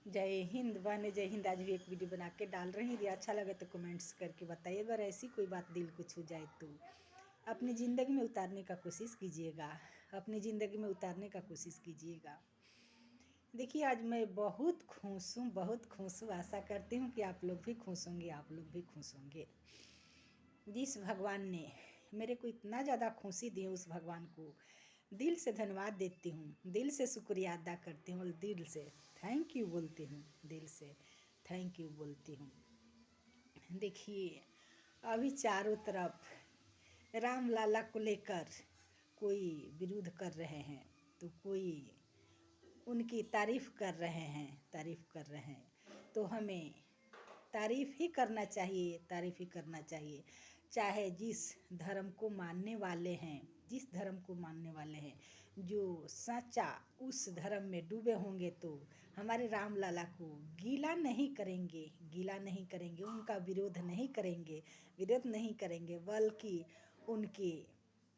जय हिंद बहने, जय हिंद। आज भी एक वीडियो बना के डाल रही हूँ। यदि अच्छा लगे तो कमेंट्स करके बताइए। अगर ऐसी कोई बात दिल को छू जाए तो अपनी ज़िंदगी में उतारने का कोशिश कीजिएगा। अपनी ज़िंदगी में उतारने का कोशिश कीजिएगा। देखिए, आज मैं बहुत खुश हूँ, बहुत खुश हूँ। आशा करती हूँ कि आप लोग भी खुश होंगे, आप लोग भी खुश होंगे। जिस भगवान ने मेरे को इतना ज़्यादा खुशी दी, उस भगवान को दिल से धन्यवाद देती हूँ, दिल से शुक्रिया अदा करती हूँ और दिल से थैंक यू बोलती हूँ, दिल से थैंक यू बोलती हूँ। देखिए, अभी चारों तरफ राम लाला को लेकर कोई विरोध कर रहे हैं, तो कोई उनकी तारीफ़ कर रहे हैं, तारीफ़ कर रहे हैं। तो हमें तारीफ़ ही करना चाहिए, तारीफ़ ही करना चाहिए। चाहे जिस धर्म को मानने वाले हैं, जिस धर्म को मानने वाले हैं, जो सच्चा उस धर्म में डूबे होंगे, तो हमारे राम लाला को गीला नहीं करेंगे, गीला नहीं करेंगे, उनका विरोध नहीं करेंगे, विरोध नहीं करेंगे, बल्कि उनके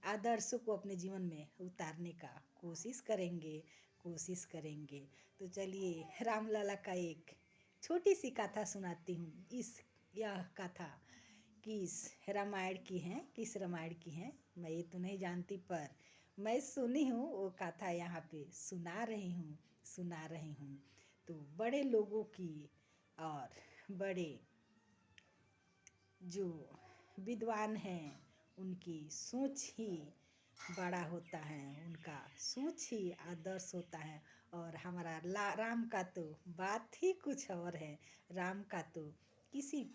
आदर्शों को अपने जीवन में उतारने का कोशिश करेंगे, कोशिश करेंगे। तो चलिए, राम लाला का एक छोटी सी कथा सुनाती हूँ। यह कथा किस रामायण की है, किस रामायण की है मैं ये तो नहीं जानती, पर मैं सुनी हूँ वो कथा यहाँ पे सुना रही हूँ, सुना रही हूँ। तो बड़े लोगों की और बड़े जो विद्वान हैं उनकी सोच ही बड़ा होता है, उनका सोच ही आदर्श होता है। और हमारा राम का तो बात ही कुछ और है। राम का तो किसी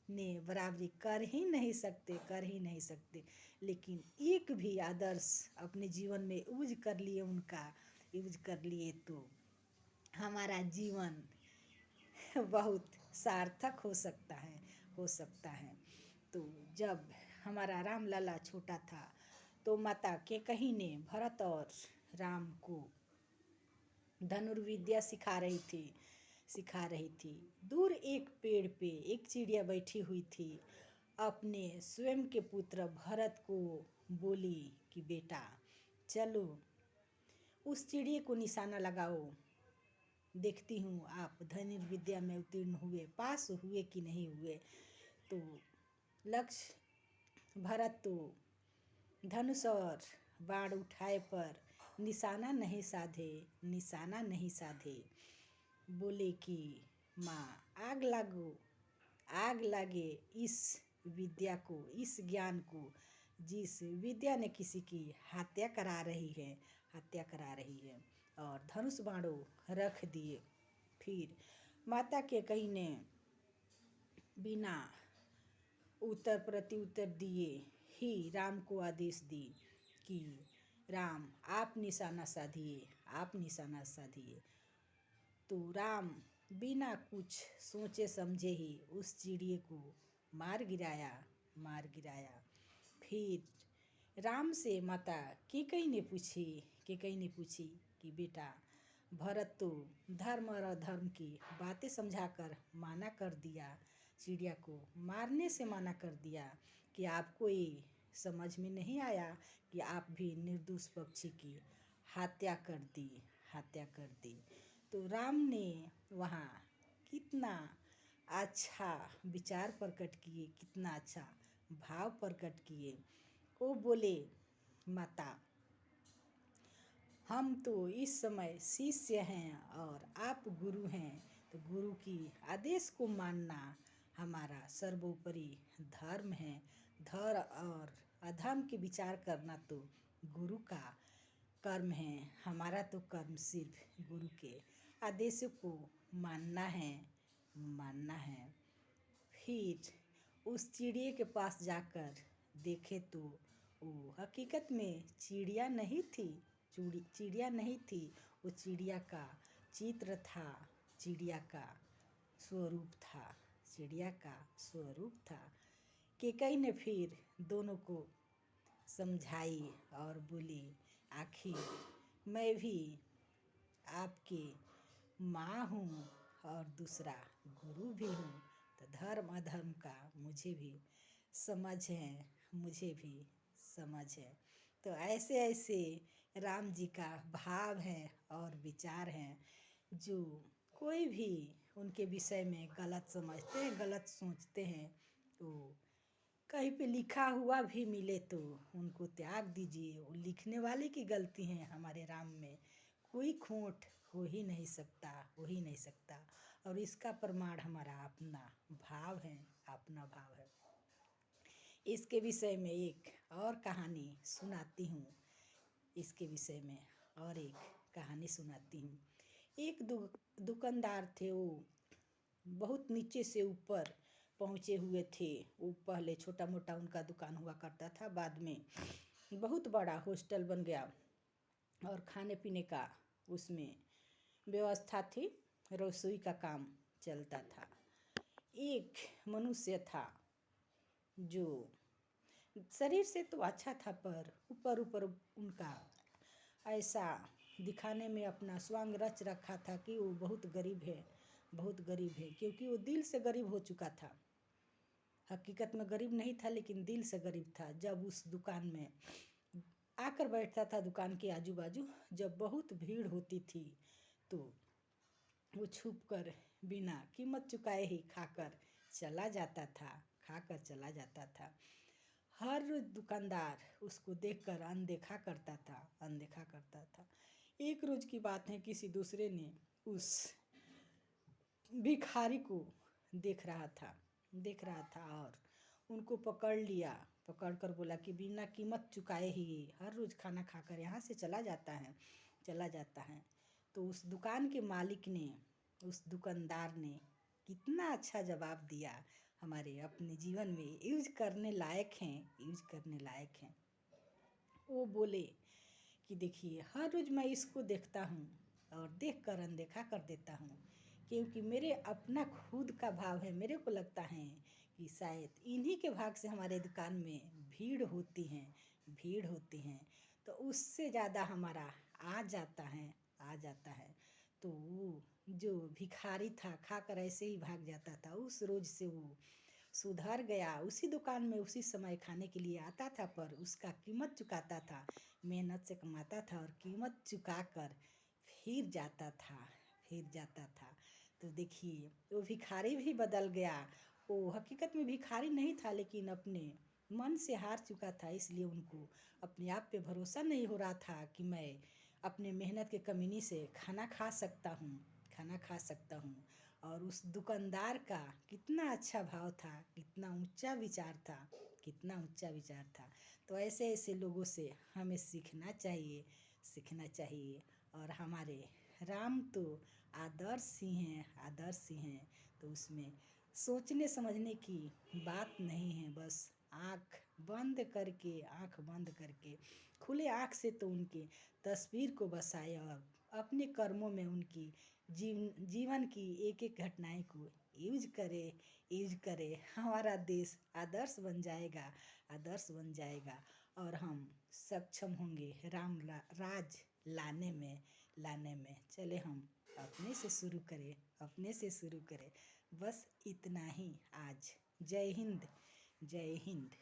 ने बराबरी कर ही नहीं सकते, कर ही नहीं सकते। लेकिन एक भी आदर्श अपने जीवन में यूज कर लिए, उनका यूज कर लिए, तो हमारा जीवन बहुत सार्थक हो सकता है, हो सकता है। तो जब हमारा राम लला छोटा था, तो माता कैकेयी ने भरत और राम को धनुर्विद्या सिखा रही थी, सिखा रही थी। दूर एक पेड़ पे एक चिड़िया बैठी हुई थी। अपने स्वयं के पुत्र भरत को बोली कि बेटा चलो उस चिड़िया को निशाना लगाओ, देखती हूँ आप धनुर्विद्या में उत्तीर्ण हुए, पास हुए कि नहीं हुए। तो लक्ष्य भरत तो धनुष और बाण उठाए पर निशाना नहीं साधे, निशाना नहीं साधे। बोले कि माँ आग लागो, आग लगे इस विद्या को, इस ज्ञान को, जिस विद्या ने किसी की हत्या करा रही है, हत्या करा रही है। और धनुष बाणों रख दिए। फिर माता कैकेयी ने बिना उत्तर प्रत्युत्तर दिए ही राम को आदेश दी कि राम आप निशाना साधिए, आप निशाना साधिए। तो राम बिना कुछ सोचे समझे ही उस चिड़िए को मार गिराया, मार गिराया। फिर राम से माता कैकेयी ने पूछी, कैकेयी ने पूछी कि बेटा भरत तो धर्म और अधर्म की बातें समझाकर माना कर दिया, चिड़िया को मारने से मना कर दिया, कि आपको ये समझ में नहीं आया कि आप भी निर्दोष पक्षी की हत्या कर दी, हत्या कर दी। तो राम ने वहाँ कितना अच्छा विचार प्रकट किए, कितना अच्छा भाव प्रकट किए। वो बोले माता हम तो इस समय शिष्य हैं और आप गुरु हैं, तो गुरु की आदेश को मानना हमारा सर्वोपरि धर्म है। धर्म और अधर्म के विचार करना तो गुरु का कर्म है। हमारा तो कर्म सिर्फ गुरु के आदेशों को मानना है, मानना है। फिर उस चिड़िया के पास जाकर देखे तो वो हकीकत में चिड़िया नहीं थी, चिड़िया नहीं थी, वो चिड़िया का चित्र था, चिड़िया का स्वरूप था, चिड़िया का स्वरूप था। कैकेयी ने फिर दोनों को समझाई और बोली आखिर मैं भी आपकी माँ हूँ और दूसरा गुरु भी हूँ, तो धर्म अधर्म का मुझे भी समझ है, मुझे भी समझ है। तो ऐसे ऐसे राम जी का भाव है और विचार हैं, जो कोई भी उनके विषय में गलत समझते हैं, गलत सोचते हैं, तो कहीं पे लिखा हुआ भी मिले तो उनको त्याग दीजिए। वो लिखने वाले की गलती है। हमारे राम में कोई खोट हो ही नहीं सकता, हो ही नहीं सकता। और इसका प्रमाण हमारा अपना भाव है, अपना भाव है। इसके विषय में एक और कहानी सुनाती हूँ। इसके विषय में और एक कहानी सुनाती हूँ। एक दुकानदार थे, वो बहुत नीचे से ऊपर पहुँचे हुए थे। वो पहले छोटा मोटा उनका दुकान हुआ करता था, बाद में बहुत बड़ा हॉस्टल बन गया और खाने पीने का उसमें व्यवस्था थी, रसोई का काम चलता था। एक मनुष्य था जो शरीर से तो अच्छा था, पर ऊपर ऊपर उनका ऐसा दिखाने में अपना स्वांग रच रखा था कि वो बहुत गरीब है, बहुत गरीब है, क्योंकि वो दिल से गरीब हो चुका था। हकीकत में गरीब नहीं था, लेकिन दिल से गरीब था। जब उस दुकान में आकर बैठता था, दुकान के आजू बाजू जब बहुत भीड़ होती थी, तो वो छुप कर बिना कीमत चुकाए ही खाकर चला जाता था, खाकर चला जाता था। हर दुकानदार उसको देखकर अनदेखा करता था, अनदेखा करता था। एक रोज की बात है, किसी दूसरे ने उस भिखारी को देख रहा था और उनको पकड़ लिया। पकड़ कर बोला कि बिना कीमत चुकाए ही हर रोज खाना खाकर यहाँ से चला जाता है। तो उस दुकान के मालिक ने, उस दुकानदार ने कितना अच्छा जवाब दिया। हमारे अपने जीवन में यूज करने लायक हैं। वो बोले कि देखिए, हर रोज मैं इसको देखता हूँ और देख कर अनदेखा कर देता हूँ, क्योंकि मेरे अपना खुद का भाव है। मेरे को लगता है कि शायद इन्हीं के भाग से हमारे दुकान में भीड़ होती है, तो उससे ज़्यादा हमारा आ जाता है। तो वो जो भिखारी था, खाकर ऐसे ही भाग जाता था। उस रोज से वो सुधर गया। उसी दुकान में उसी समय खाने के लिए आता था, पर उसका कीमत चुकाता था, मेहनत से कमाता था और कीमत चुका कर फिर जाता था। तो देखिए, वो भिखारी भी बदल गया। वो हकीकत में भिखारी नहीं था, लेकिन अपने मन से हार चुका था। इसलिए उनको अपने आप पे भरोसा नहीं हो रहा था कि मैं अपने मेहनत के कमीनी से खाना खा सकता हूँ। और उस दुकानदार का कितना अच्छा भाव था, कितना ऊंचा विचार था। तो ऐसे ऐसे लोगों से हमें सीखना चाहिए। और हमारे राम तो आदर्श ही हैं। तो उसमें सोचने समझने की बात नहीं है। बस आँख बंद करके खुले आँख से तो उनके तस्वीर को बसाए और अपने कर्मों में उनकी जीवन की एक एक घटनाएं को यूज करे। हमारा देश आदर्श बन जाएगा और हम सक्षम होंगे राम राज लाने में। चले हम अपने से शुरू करें। बस इतना ही आज। जय हिंद।